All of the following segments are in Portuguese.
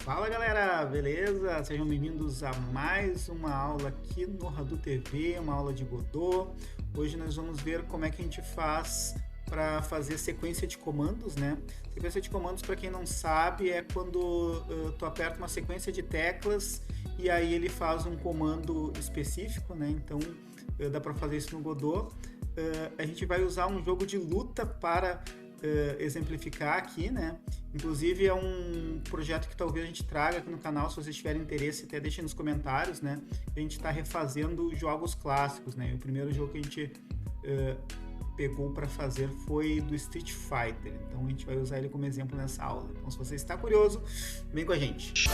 Fala galera, beleza? Sejam bem-vindos a mais uma aula aqui no Radu TV, uma aula de Godot. Hoje nós vamos ver como é que a gente faz para fazer sequência de comandos, né? Sequência de comandos, para quem não sabe, é quando tu aperta uma sequência de teclas e aí ele faz um comando específico, né? Então dá para fazer isso no Godot. A gente vai usar um jogo de luta para exemplificar aqui, né? Inclusive é um projeto que talvez a gente traga aqui no canal, se vocês tiverem interesse, até deixem nos comentários, né? A gente está refazendo jogos clássicos, né? O primeiro jogo que a gente pegou para fazer foi do Street Fighter, então a gente vai usar ele como exemplo nessa aula. Então, se você está curioso, vem com a gente.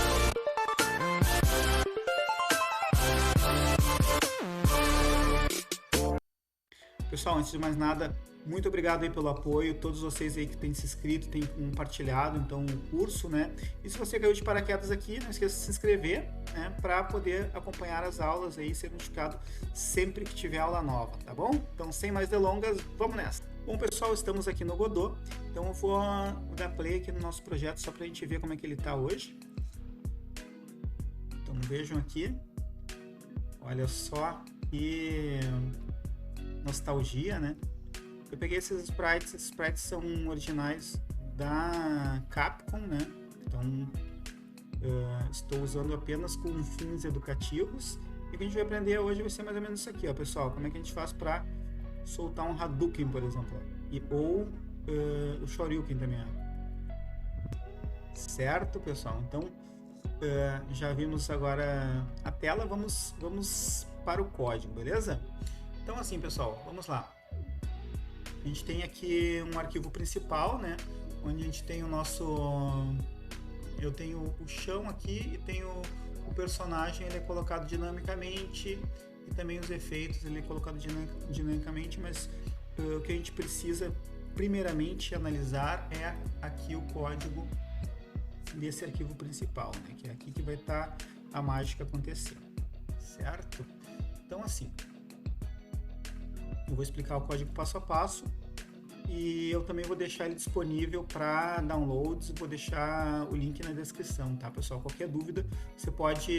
Pessoal, antes de mais nada, muito obrigado aí pelo apoio, todos vocês aí que têm se inscrito, têm compartilhado então o curso, né? E se você caiu de paraquedas aqui, não esqueça de se inscrever, né? Para poder acompanhar as aulas aí e ser notificado sempre que tiver aula nova, tá bom? Então, sem mais delongas, vamos nessa! Bom, pessoal, estamos aqui no Godot, então eu vou dar play aqui no nosso projeto só para a gente ver como é que ele está hoje. Então, vejam aqui, olha só que nostalgia, né? Eu peguei esses sprites são originais da Capcom, né? Então, estou usando apenas com fins educativos. E o que a gente vai aprender hoje vai ser mais ou menos isso aqui, ó, pessoal. Como é que a gente faz para soltar um Hadouken, por exemplo. Ou o Shoryuken também, ó. Certo, pessoal? Então, já vimos agora a tela. Vamos para o código, beleza? Então, assim, pessoal, vamos lá. A gente tem aqui um arquivo principal, né? Onde a gente tem o nosso... Eu tenho o chão aqui e tenho o personagem, ele é colocado dinamicamente, e também os efeitos, ele é colocado dinamicamente, mas o que a gente precisa primeiramente analisar é aqui o código desse arquivo principal, né? Que é aqui que vai estar a mágica acontecendo, certo? Então, assim... Eu vou explicar o código passo a passo e eu também vou deixar ele disponível para downloads, vou deixar o link na descrição, tá, pessoal? Qualquer dúvida, você pode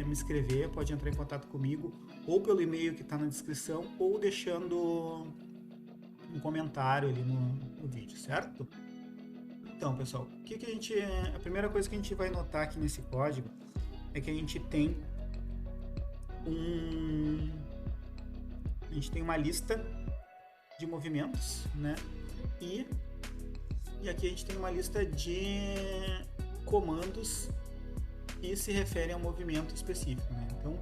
me escrever, pode entrar em contato comigo, ou pelo e-mail que está na descrição, ou deixando um comentário ali no vídeo, certo? Então, pessoal, a primeira coisa que a gente vai notar aqui nesse código é que a gente tem uma lista de movimentos, né? E aqui a gente tem uma lista de comandos que se referem a um movimento específico, né? Então,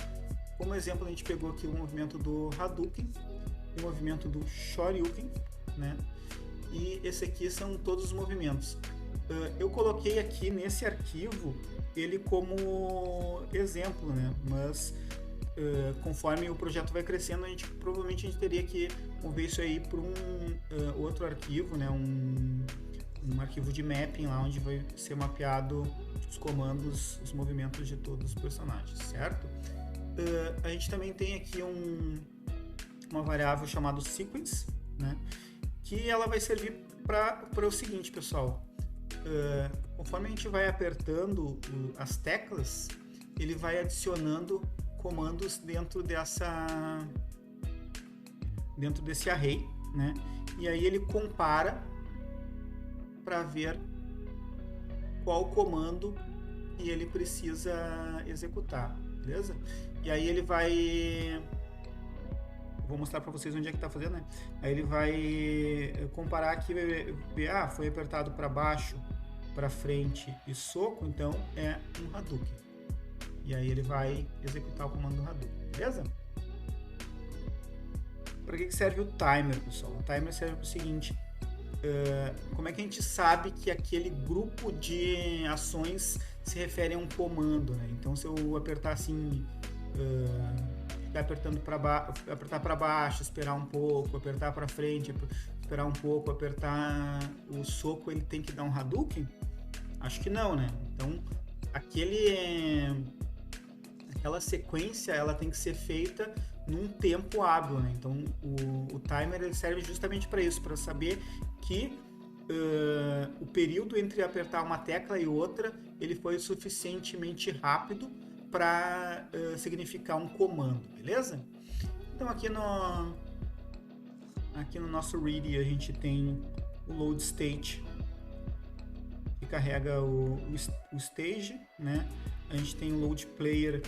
como exemplo, a gente pegou aqui o movimento do Hadouken e o movimento do Shoryuken, né? E esse aqui são todos os movimentos. Eu coloquei aqui nesse arquivo ele como exemplo, né? Mas conforme o projeto vai crescendo, provavelmente a gente teria que mover isso aí para um outro arquivo, né? Um arquivo de mapping lá onde vai ser mapeado os comandos, os movimentos de todos os personagens, certo? A gente também tem aqui uma variável chamada sequence, né? Que ela vai servir para o seguinte, pessoal. Conforme a gente vai apertando as teclas, ele vai adicionando comandos dentro desse array, né? E aí ele compara para ver qual comando que ele precisa executar, beleza? E aí ele vai... Vou mostrar para vocês onde é que tá fazendo, né? Aí ele vai comparar aqui, vai ver, foi apertado para baixo, para frente e soco, então é um Hadouken. E aí ele vai executar o comando do Hadouken, beleza? Para que serve o timer, pessoal? O timer serve para o seguinte, como é que a gente sabe que aquele grupo de ações se refere a um comando, né? Então, se eu apertar assim, ficar apertar para baixo, esperar um pouco, apertar para frente, esperar um pouco, apertar o soco, ele tem que dar um Hadouken? Acho que não, né? Então, aquela sequência ela tem que ser feita num tempo hábil, né? Então o timer ele serve justamente para isso, para saber que o período entre apertar uma tecla e outra ele foi suficientemente rápido para significar um comando, beleza? Então aqui no nosso read a gente tem o load state, que carrega o stage, né? A gente tem o load player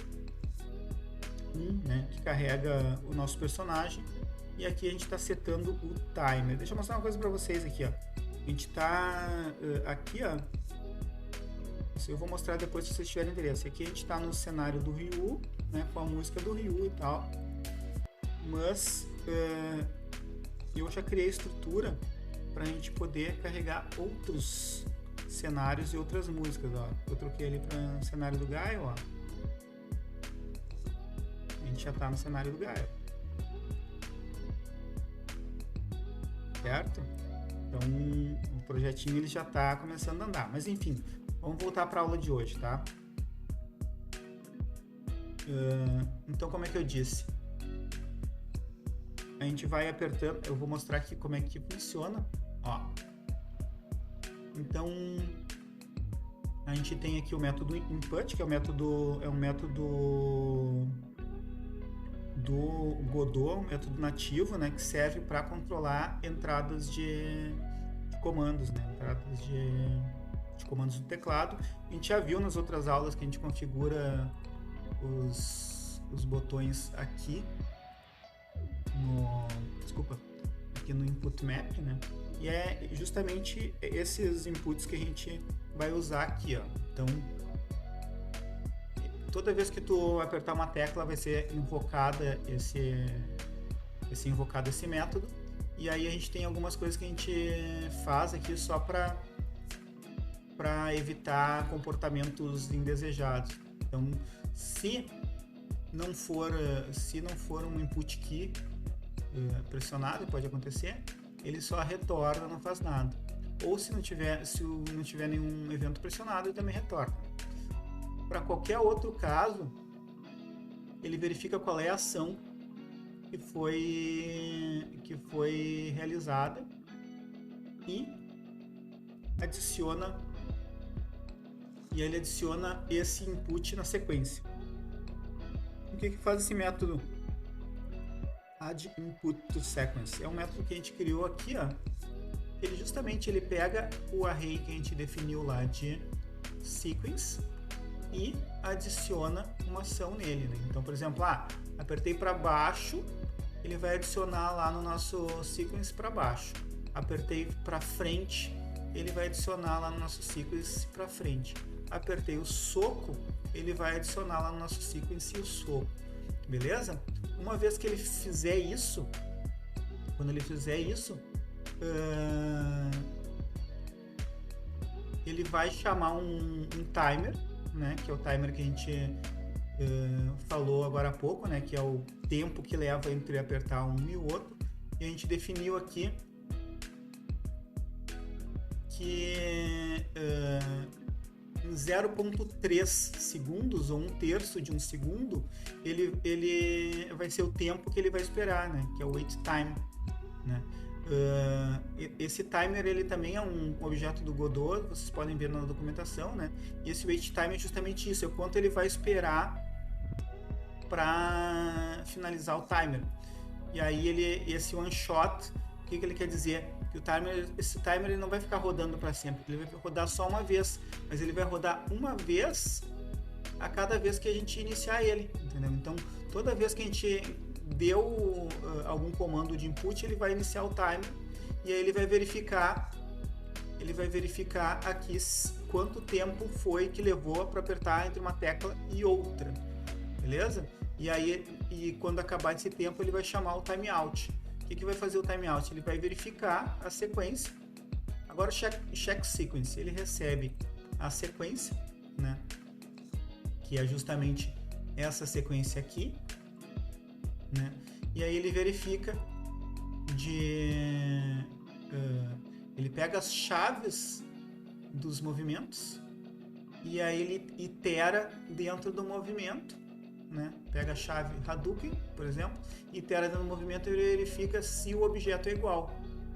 1, né? Que carrega o nosso personagem. E aqui a gente está setando o timer. Deixa eu mostrar uma coisa para vocês aqui, ó. A gente está aqui, ó. Isso eu vou mostrar depois se vocês tiverem interesse. Aqui a gente está no cenário do Ryu, né? Com a música do Ryu e tal. Mas eu já criei a estrutura para a gente poder carregar outros cenários e outras músicas, ó. Eu troquei ali para o cenário do Gaio, ó. A gente já está no cenário do Gaio. Certo? Então o projetinho ele já está começando a andar. Mas enfim, vamos voltar para a aula de hoje, tá? Então, como é que eu disse? A gente vai apertando, eu vou mostrar aqui como é que funciona, ó. Então, a gente tem aqui o método input, que é um método do Godot, um método nativo, né, que serve para controlar entradas de comandos, né, entradas de comandos do teclado. A gente já viu nas outras aulas que a gente configura os botões aqui aqui no input map, né? E é justamente esses inputs que a gente vai usar aqui, ó. Então, toda vez que tu apertar uma tecla vai ser invocada invocado esse método. E aí a gente tem algumas coisas que a gente faz aqui só para evitar comportamentos indesejados. Então, se não for um input key pressionado, pode acontecer, ele só retorna, não faz nada. Ou se não tiver nenhum evento pressionado, ele também retorna. Para qualquer outro caso, ele verifica qual é a ação que foi realizada e ele adiciona esse input na sequência. O que faz esse método add input to sequence? É um método que a gente criou aqui, ó. Ele pega o array que a gente definiu lá de sequence e adiciona uma ação nele, né? Então, por exemplo, apertei para baixo, ele vai adicionar lá no nosso sequence para baixo. Apertei para frente, ele vai adicionar lá no nosso sequence para frente. Apertei o soco, ele vai adicionar lá no nosso sequence o soco. Beleza? Uma vez que ele fizer isso, ele vai chamar um timer, né? Que é o timer que a gente falou agora há pouco, né? Que é o tempo que leva entre apertar um e o outro. E a gente definiu aqui que em 0,3 segundos ou 1/3 de um segundo, ele vai ser o tempo que ele vai esperar, né? Que é o wait time, né? Esse timer ele também é um objeto do Godot, vocês podem ver na documentação, né? E esse wait time é justamente isso, é o quanto ele vai esperar para finalizar o timer. E aí esse one shot, o que ele quer dizer? Que esse timer ele não vai ficar rodando para sempre, ele vai rodar só uma vez, mas ele vai rodar uma vez a cada vez que a gente iniciar ele, entendeu? Então, toda vez que a gente deu algum comando de input, ele vai iniciar o timer e aí ele vai verificar aqui quanto tempo foi que levou para apertar entre uma tecla e outra, beleza? E aí, quando acabar esse tempo, ele vai chamar o timeout. O que vai fazer o timeout? Ele vai verificar a sequência. Agora, check sequence, ele recebe a sequência, né? Que é justamente essa sequência aqui, né? E aí ele verifica ele pega as chaves dos movimentos e aí ele itera dentro do movimento, né? Pega a chave Hadouken, por exemplo, itera dentro do movimento e verifica se o objeto é igual,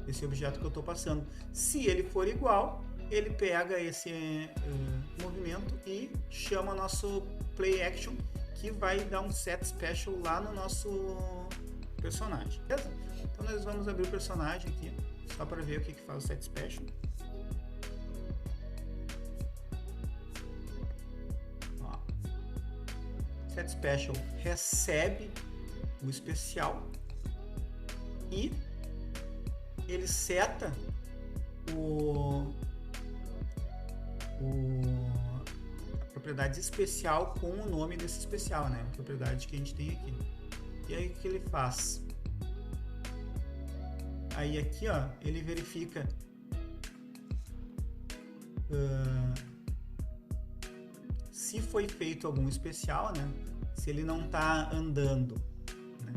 esse objeto que eu estou passando. Se ele for igual, ele pega esse movimento e chama nosso play action, que vai dar um set special lá no nosso personagem, beleza? Então nós vamos abrir o personagem aqui, só para ver o que faz o set special. Ó. Set special recebe o especial e ele seta a propriedade especial com o nome desse especial, né? A propriedade que a gente tem aqui. E aí o que ele faz? Aí aqui, ó, ele verifica se foi feito algum especial, né? Se ele não está andando, né?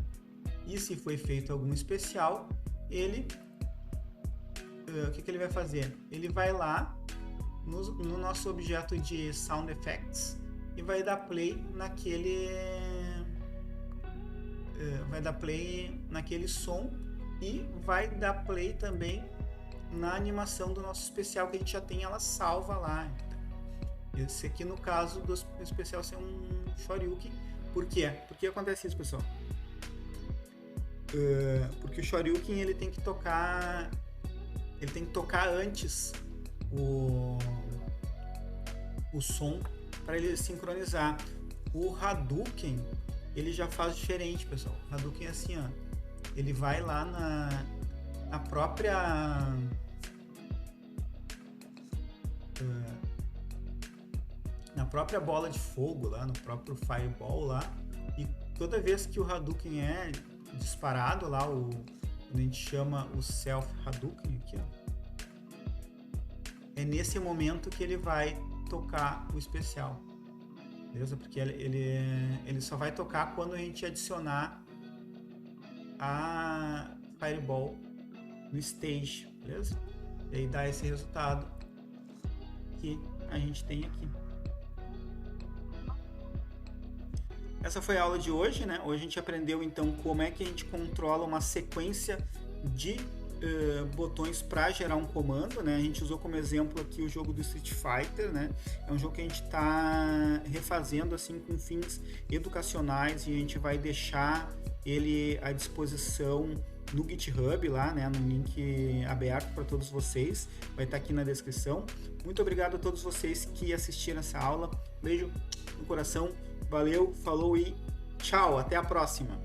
E se foi feito algum especial, ele o que ele vai fazer? Ele vai lá no nosso objeto de Sound Effects e vai dar play naquele som e vai dar play também na animação do nosso especial, que a gente já tem ela salva lá. Esse aqui, no caso do especial, ser um Shoryuken. Por quê? Por que acontece isso, pessoal? Porque o Shoryuken ele tem que tocar antes o som para ele sincronizar. O Hadouken ele já faz diferente, pessoal. O Hadouken é assim, ó, ele vai lá na própria bola de fogo lá, no próprio Fireball lá, e toda vez que o Hadouken é disparado lá, a gente chama o Self Hadouken aqui, ó. É nesse momento que ele vai tocar o especial, beleza? Porque ele só vai tocar quando a gente adicionar a Fireball no stage, beleza? E aí dá esse resultado que a gente tem aqui. Essa foi a aula de hoje, né? Hoje a gente aprendeu então como é que a gente controla uma sequência de botões para gerar um comando, né? A gente usou como exemplo aqui o jogo do Street Fighter, né? É um jogo que a gente está refazendo assim com fins educacionais e a gente vai deixar ele à disposição no GitHub lá, né? No link aberto para todos vocês, vai estar aqui na descrição. Muito obrigado a todos vocês que assistiram essa aula. Beijo no coração, valeu, falou e tchau, até a próxima!